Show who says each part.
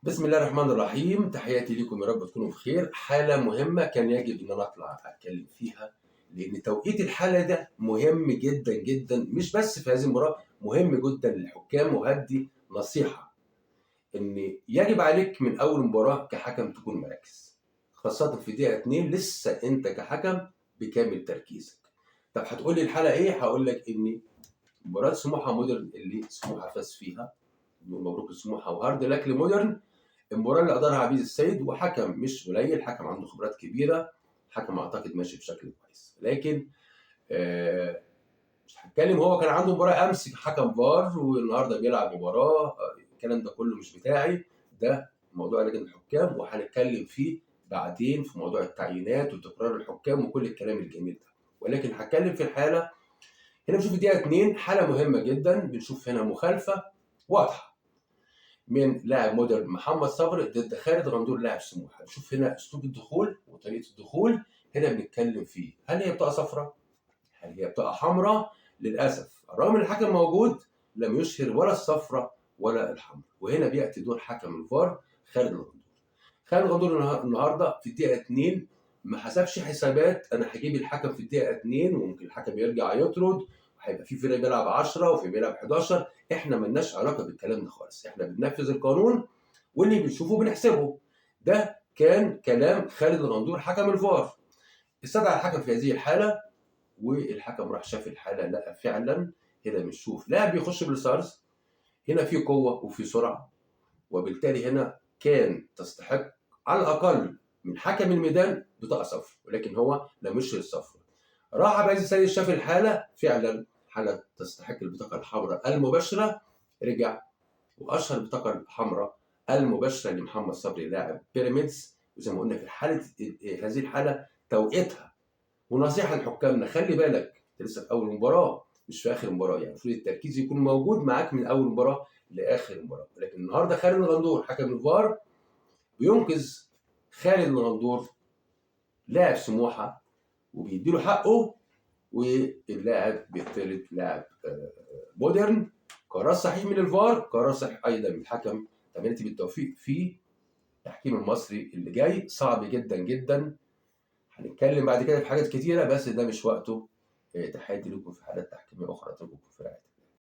Speaker 1: بسم الله الرحمن الرحيم، تحياتي لكم يا رب تكونوا بخير. حالة مهمة كان يجب إن أنا أطلع أتكلم فيها، لأن توقيت الحالة ده مهم جدا جدا، مش بس في هذه المباراة، مهم جدا للحكام. وهدي نصيحة إن يجب عليك من أول مباراة كحكم تكون مركز، خاصة في دقيقة 2 لسه أنت كحكم بكامل تركيزك. طب هتقول لي الحالة إيه؟ هقول لك إن مباراة سموحة مودرن اللي سموحة فاز فيها، مبروك لسموحة وهارد لك لمودرن. المباراة اللي أدارها عبيد السيد، وحكم مش قليل، حكم عنده خبرات كبيرة، حكم أعتقد ماشي بشكل كويس. لكن مش هتكلم، هو كان عنده مباراة أمس حكم فار والنهارده بيلعب مباراة، الكلام ده كله مش بتاعي، ده موضوع لجنة الحكام وهنتكلم فيه بعدين في موضوع التعيينات وتكرار الحكام وكل الكلام الجميل ده. ولكن هتكلم في الحالة هنا. بنشوف الدقيقة 2 حالة مهمة جدا، بنشوف هنا مخالفة واضحة من لاعب مودرن محمد صبري ضد خالد غندور لاعب سموحه. نشوف هنا اسلوب الدخول وطريقه الدخول، هنا بنتكلم فيه هل هي بطاقه صفراء؟ هل هي بطاقه حمراء؟ للاسف رغم الحكم موجود لم يشهر ولا الصفراء ولا الحمراء، وهنا بياتي دور حكم الفار خالد غندور. خالد غندور النهارده في الدقيقه 2 ما حسبش حسابات، انا هجيب الحكم في الدقيقه 2 وممكن الحكم يرجع يطرد، وهيبقى في فريق بيلعب 10 وفي بيلعب 11. احنا ملناش علاقه بالكلام ده خالص، احنا بننفذ القانون واللي بنشوفه بنحسبه. ده كان كلام خالد الغندور حكم الفار. استدعى الحكم في هذه الحاله، والحكم راح شاف الحاله لقى فعلا، هنا بنشوف لاعب بيخش بالستارز، هنا في قوه وفي سرعه، وبالتالي هنا كان تستحق على الاقل من حكم الميدان بطاقه صفر، ولكن هو لم يشهر الصفر. راح عبد العزيز السيد شاف الحاله فعلا حاله تستحق البطاقه الحمراء المباشره، رجع واشهر البطاقه الحمراء المباشره لمحمد صبري لاعب بيراميدز. وزي ما قلنا في حاله هذه الحاله توقيتها، ونصيحه لحكامنا خلي بالك انت لسه في اول مباراه مش في اخر مباراه، يعني المفروض التركيز يكون موجود معاك من اول مباراه لاخر مباراه. لكن النهارده خالد الغندور حكم الفار بينقذ خالد الغندور لاعب سموحه وبيديله حقه، واللاعب بيطرد لاعب مودرن. قرار صحيح من الفار، قرار صحيح ايضا من الحكم. تمنيتي بالتوفيق في التحكيم المصري اللي جاي، صعب جدا جدا. هنتكلم بعد كده في حاجات كتيره بس ده مش وقته. تحياتي لكم في حالات تحكيميه اخرى، اترككم في رعايه